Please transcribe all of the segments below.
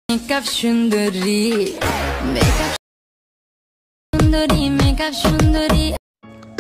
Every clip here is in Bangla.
Makeup Sundori, Makeup Sundori, Makeup Sundori.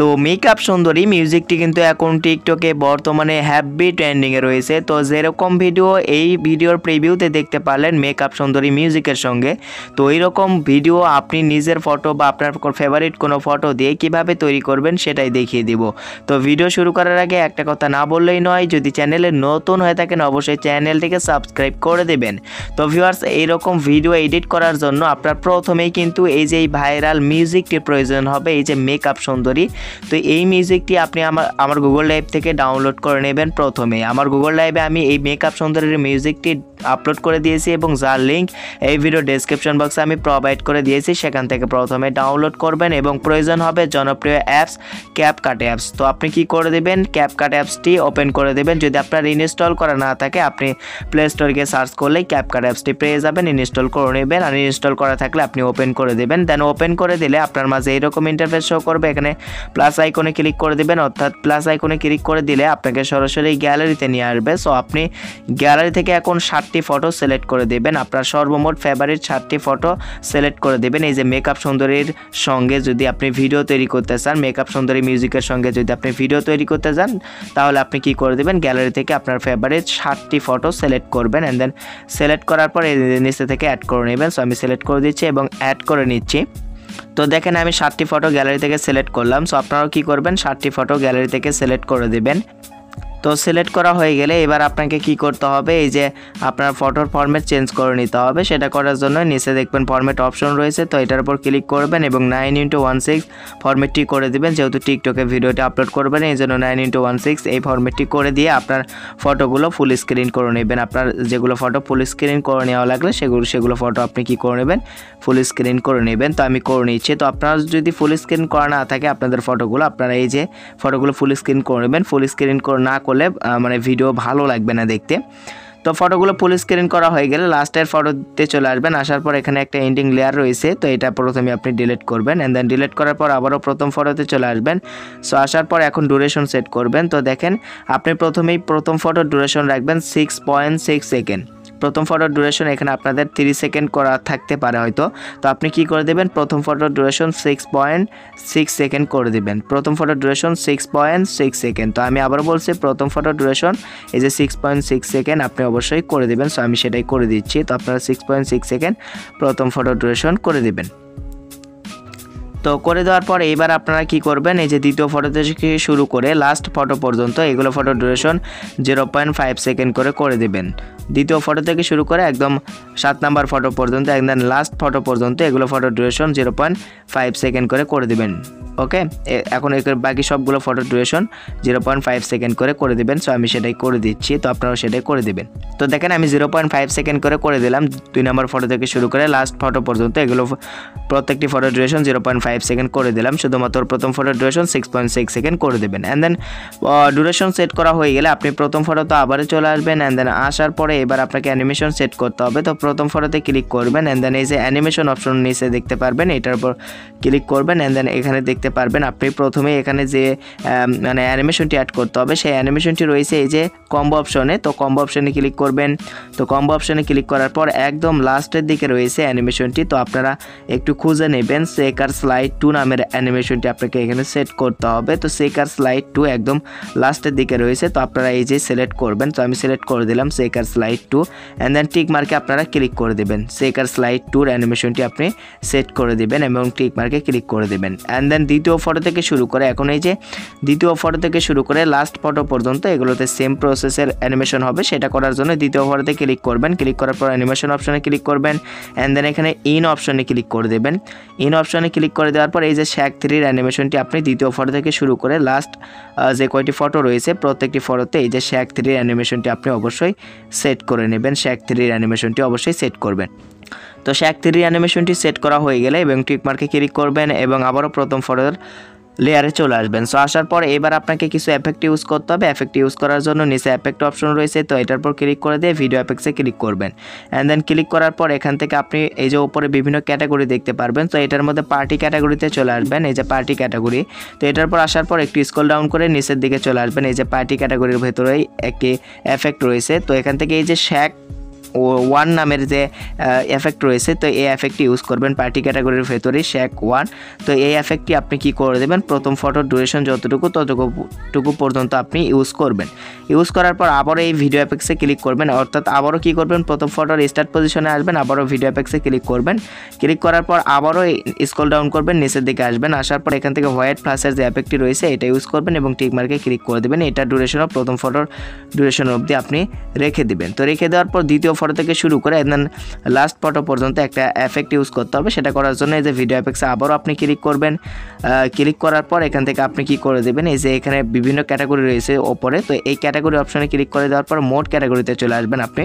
তো মেকআপ সুন্দরী মিউজিকটি কিন্তু এখন টিকটকে বর্তমানে হ্যাভি ট্রেন্ডিংয়ে রয়েছে। তো যেরকম ভিডিও এই ভিডিওর প্রিভিউতে দেখতে পারলেন মেকআপ সুন্দরী মিউজিকের সঙ্গে, তো এইরকম ভিডিও আপনি নিজের ফটো বা আপনার ফেভারিট কোনো ফটো দিয়ে কিভাবে তৈরি করবেন সেটাই দেখিয়ে দিব। তো ভিডিও শুরু করার আগে একটা কথা না বললেই নয়, যদি চ্যানেলে নতুন হয়ে থাকেন অবশ্যই চ্যানেলটিকে সাবস্ক্রাইব করে দেবেন। তো ভিউয়ার্স, এইরকম ভিডিও এডিট করার জন্য আপনার প্রথমেই কিন্তু এই যে ভাইরাল মিউজিকটির প্রয়োজন হবে, এই যে মেকআপ সুন্দরী। তো এই মিউজিকটি আপনি আমার গুগল ড্রাইভ থেকে ডাউনলোড করে নেবেন। প্রথমে আমার গুগল ড্রাইভে আমি এই মেকআপ সুন্দরীর মিউজিকটি আপলোড করে দিয়েছি এবং যার লিঙ্ক এই ভিডিও ডেসক্রিপশন বক্সে আমি প্রোভাইড করে দিয়েছি, সেখান থেকে প্রথমে ডাউনলোড করবেন এবং প্রয়োজন হবে জনপ্রিয় অ্যাপস CapCut অ্যাপস। তো আপনি কি করে দেবেন, CapCut অ্যাপসটি ওপেন করে দেবেন। যদি আপনার ইনস্টল করা না থাকে আপনি প্লে স্টোরে গিয়ে সার্চ করলেই CapCut অ্যাপসটি পেয়ে যাবেন, ইনস্টল করে নেবেন। আর ইনস্টল করা থাকলে আপনি ওপেন করে দেবেন। দেন ওপেন করে দিলে আপনার মাঝে এইরকম ইন্টারফেস শো করবে। এখানে প্লাস আইকনে ক্লিক করে দেবেন, অর্থাৎ প্লাস আইকনে ক্লিক করে দিলে আপনাকে সরাসরি গ্যালারিতে নিয়ে আসবে। সো আপনি গ্যালারি থেকে এখন 60টি ফটো সিলেক্ট করে দেবেন, আপনার সর্বমোট ফেভারিট 60টি ফটো সিলেক্ট করে দেবেন। এই যে মেকআপ সুন্দরীর সঙ্গে যদি আপনি ভিডিও তৈরি করতে চান, মেকআপ সুন্দরী মিউজিকের সঙ্গে যদি আপনি ভিডিও তৈরি করতে চান, তাহলে আপনি কি করে দেবেন, গ্যালারি থেকে আপনার ফেভারিট 60টি ফটো সিলেক্ট করবেন। অ্যান্ড দেন সিলেক্ট করার পর এই নিচে থেকে অ্যাড করে নেবেন। সো আমি সিলেক্ট করে দিচ্ছি এবং অ্যাড করে নিচ্ছি। তো দেখেন আমি 60টি ফটো গ্যালারি থেকে সিলেক্ট করলাম। সো আপনারাও কী করবেন, 60টি ফটো গ্যালারি থেকে সিলেক্ট করে দেবেন। তো সিলেক্ট করা হয়ে গেলে এবার আপনাকে কি করতে হবে, এই যে আপনার ফটোর ফরম্যাট চেঞ্জ করে নিতে হবে। সেটা করার জন্য নিচে দেখবেন ফরম্যাট অপশন রয়েছে, তো এটার উপর ক্লিক করবেন এবং 9:16 ফরম্যাটটি করে দিবেন। যেহেতু টিকটকে ভিডিওটি আপলোড করবেন এই জন্য 9:16 এই ফরম্যাটটি করে দিয়ে আপনার ফটোগুলো ফুল স্ক্রিন করে নেবেন। আপনার যেগুলো ফটো ফুল স্ক্রিন করে নেওয়া লাগলে সেগুলো ফটো আপনি কি করে নেবেন, ফুল স্ক্রিন করে নেবেন। তো আমি করে নিচ্ছি। তো আপনার যদি ফুল স্ক্রিন করা না থাকে আপনাদের ফটোগুলো, আপনারা এই যে ফটোগুলো ফুল স্ক্রিন করে নেবেন। ফুল স্ক্রিন না করলে মানে ভিডিও ভালো লাগবে না দেখতে। তো ফটোগুলো ফুল স্ক্রিন করা হয়ে গেলে লাস্টের ফটোতে চলে আসবেন। আসার পর এখানে একটা এন্ডিং লেয়ার রয়েছে, তো এটা প্রথমে আপনি ডিলিট করবেন। অ্যান্ড দেন ডিলিট করার পর আবারও প্রথম ফটোতে চলে আসবেন। সো আসার পর এখন ডিউরেশন সেট করবেন। তো দেখেন আপনি প্রথমেই প্রথম ফটোর ডিউরেশন রাখবেন 6.6 সেকেন্ড। প্রথম ফটোর ডিউরেশন এখানে আপনাদের 30 সেকেন্ড করা থাকতে পারে হয়তো। তো আপনি কি করে দেবেন, প্রথম ফটোর ডিউরেশন 6.6 সেকেন্ড করে দেবেন। প্রথম ফটোর ডিউরেশন 6.6 সেকেন্ড। তো আমি আবার বলছি, প্রথম ফটোর ডিউরেশন এই যে 6.6 সেকেন্ড আপনি অবশ্যই করে দেবেন। সো আমি সেটাই করে দিচ্ছি। তো আপনারা 6.6 সেকেন্ড প্রথম ফটোর ডিউরেশন করে দেবেন। তো করে দেওয়ার পর এইবার আপনারা কি করবেন, এই যে দ্বিতীয় ফটো থেকে শুরু করে লাস্ট ফটো পর্যন্ত এগুলো ফটো ডিউরেশন 0.5 সেকেন্ড করে দেবেন। দ্বিতীয় ফটো থেকে শুরু করে একদম 7 নাম্বার ফটো পর্যন্ত একদম লাস্ট ফটো পর্যন্ত এগুলো ফটো ডিউরেশন 0.5 সেকেন্ড করে দেবেন। ওকে, এখন বাকি সবগুলো ফটো ডিউরেশন 0.5 সেকেন্ড করে দেবেন। সো আমি সেটাই করে দিচ্ছি, তো আপনারাও সেটাই করে দেবেন। তো দেখেন আমি 0.5 সেকেন্ড করে দিলাম 2 নম্বর ফটো থেকে শুরু করে লাস্ট ফটো পর্যন্ত। এগুলো প্রত্যেকটি ফটো ডিউরেশন 0.5 সেকেন্ড করে দিলাম। শুধুমাত্র প্রথম ফটো ডিউরেশন 6.6 সেকেন্ড করে দেবেন। অ্যান্ড দেন ডিউরেশন সেট করা হয়ে গেলে আপনি প্রথম ফটোতে আবারও চলে আসবেন। অ্যান্ড দেন আসার পরে এবার আপনাকে অ্যানিমেশন সেট করতে হবে। তো প্রথম ফটোতে ক্লিক করবেন। অ্যান্ড দেন এই যে অ্যানিমেশন অপশন নিচে দেখতে পারবেন, এটার উপর ক্লিক করবেন। অ্যান্ড দেন এখানে দেখতে পারবেন আপনি প্রথমে এখানে যে মানে অ্যানিমেশনটি অ্যাড করতে হবে সেই অ্যানিমেশনটি রয়েছে এই যে কম্বো অপশনে। তো কম্বো অপশনে ক্লিক করবেন। তো কম্বো অপশনে ক্লিক করার পর একদম লাস্টের দিকে রয়েছে অ্যানিমেশনটি। তো আপনারা একটু খুঁজে নেবেন, শেকার স্লাইড 2 নামের অ্যানিমেশনটি আপনাকে এখানে সেট করতে হবে। তো শেকার স্লাইড 2 একদম লাস্টের দিকে রয়েছে। তো আপনারা এই যে সিলেক্ট করবেন। তো আমি সিলেক্ট করে দিলাম shaker slide 2। And then tick মার্কে আপনারা ক্লিক করে দেবেন। শেকার স্লাইড 2 অ্যানিমেশনটি আপনি সেট করে দেবেন এবং টিক মার্কে ক্লিক করে দেবেন। অ্যান্ড দেন দ্বিতীয় ফটো থেকে শুরু করে এখন এই যে দ্বিতীয় ফটো থেকে শুরু করে লাস্ট ফটো পর্যন্ত এগুলোতে সেম প্রসেসের অ্যানিমেশন হবে। সেটা করার জন্য দ্বিতীয় ফটোতে ক্লিক করবেন। ক্লিক করার পর অ্যানিমেশন অপশনে ক্লিক করবেন। অ্যান্ড দেন এখানে ইন অপশনে ক্লিক করে দেবেন। ইন অপশনে ক্লিক করে দেওয়ার পর এই যে শ্যাক 3 অ্যানিমেশনটি আপনি দ্বিতীয় ফটো থেকে শুরু করে লাস্ট যে কয়টি ফটো রয়েছে প্রত্যেকটি ফটোতে এই যে শ্যাক 3 অ্যানিমেশনটি আপনি অবশ্যই সেট করে নেবেন। শ্যাক 3 অ্যানিমেশনটি অবশ্যই সেট করবেন। তো শ্যাক 3 অ্যানিমেশনটি সেট করা হয়ে গেলে এবং টিক মার্কে ক্লিক করবেন এবং আবারও প্রথম ফটোর লেয়ারে চলে আসবেন। সো আসার পর এবার আপনাকে কিছু এফেক্ট ইউজ করতে হবে। এফেক্ট ইউজ করার জন্য নিচে এফেক্ট অপশন রয়েছে, তো এটার পর ক্লিক করে দিয়ে ভিডিও এফেক্টসে ক্লিক করবেন। অ্যান্ড দেন ক্লিক করার পর এখান থেকে আপনি এই যে উপরে বিভিন্ন ক্যাটাগরি দেখতে পারবেন। তো এটার মধ্যে পার্টি ক্যাটাগরিতে চলে আসবেন, এই যে পার্টি ক্যাটাগরি। তো এটার পর আসার পর একটু স্ক্রল ডাউন করে নিচের দিকে চলে আসবেন। এই যে পার্টি ক্যাটাগরির ভেতরেই একটি এফেক্ট রয়েছে। তো এখান থেকে এই যে শ্যাক ওয়ান নামের যে এফেক্ট রয়েছে, তো এই এফেক্টটি ইউজ করবেন পার্টি ক্যাটাগরির ভেতরে শ্যাক ওয়ান। তো এই এফেক্টটি আপনি কি করে দেবেন, প্রথম ফটোর ডিউরেশন যতটুকু ততটুকু পর্যন্ত আপনি ইউজ করবেন। ইউজ করার পর আবারও এই ভিডিও এফেক্টসে ক্লিক করবেন, অর্থাৎ আবারও কি করবেন, প্রথম ফটোর স্টার্ট পজিশনে আসবেন, আবারও ভিডিও এফেক্টসে ক্লিক করবেন। ক্লিক করার পর আবারও স্ক্রল ডাউন করবেন, নিচের দিকে আসবেন। আসার পর এখান থেকে হোয়াইট প্লাসের যে এফেক্টটি রয়েছে এটা ইউজ করবেন এবং টিক মার্কে ক্লিক করে দেবেন। এটা ডিউরেশনও প্রথম ফটোর ডিউরেশন অবধি আপনি রেখে দিবেন। তো রেখে দেওয়ার পর দ্বিতীয় ফটো থেকে শুরু করে দেন লাস্ট ফটো পর্যন্ত একটা এফেক্ট ইউজ করতে হবে। সেটা করার জন্য এই যে ভিডিও এফেক্টসে আবারও আপনি ক্লিক করবেন। ক্লিক করার পর এখান থেকে আপনি কি করে দেবেন, এই যে এখানে বিভিন্ন ক্যাটাগরি রয়েছে ওপরে, তো এই ক্যাটাগরি অপশনে ক্লিক করে দেওয়ার পর মোড ক্যাটাগরিতে চলে আসবেন আপনি।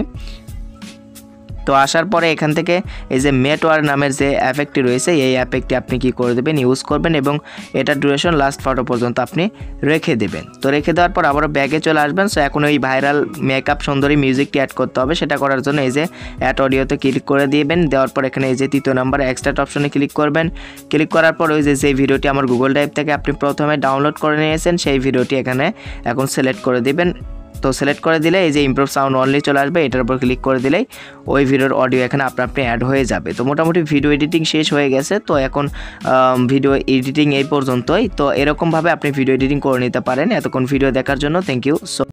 তো আসার পরে এখান থেকে এই যে মেটওয়ার নামের যে এফেক্টটি রয়েছে এই এফেক্টটি আপনি কি করে দেবেন, ইউজ করবেন এবং এটার ডিউরেশন লাস্ট ফটো পর্যন্ত আপনি রেখে দেবেন। তো রেখে দেওয়ার পর আবারও ব্যাগে চলে আসবেন। সো এখন ওই ভাইরাল মেকআপ সুন্দরী মিউজিকটি অ্যাড করতে হবে। সেটা করার জন্য এই যে অ্যাড অডিওতে ক্লিক করে দিবেন। দেওয়ার পর এখানে এই যে তৃতীয় নাম্বার এক্সট্রাক্ট অপশনে ক্লিক করবেন। ক্লিক করার পর ওই যে ভিডিওটি আমার গুগল ড্রাইভ থেকে আপনি প্রথমে ডাউনলোড করে নিয়েছেন সেই ভিডিওটি এখানে এখন সিলেক্ট করে দিবেন। তো সিলেক্ট করে দিলে এই যে ইমপ্রুভ সাউন্ড অনলি চলে আসবে, এটার উপর ক্লিক করে দিলেই ওই ভিডিওর অডিও এখানে আপনি অ্যাড হয়ে যাবে। তো মোটামুটি ভিডিও এডিটিং শেষ হয়ে গেছে। তো এখন ভিডিও এডিটিং এই পর্যন্তই। তো এরকমভাবে আপনি ভিডিও এডিটিং করে নিতে পারেন। এতক্ষণ ভিডিও দেখার জন্য থ্যাংক ইউ।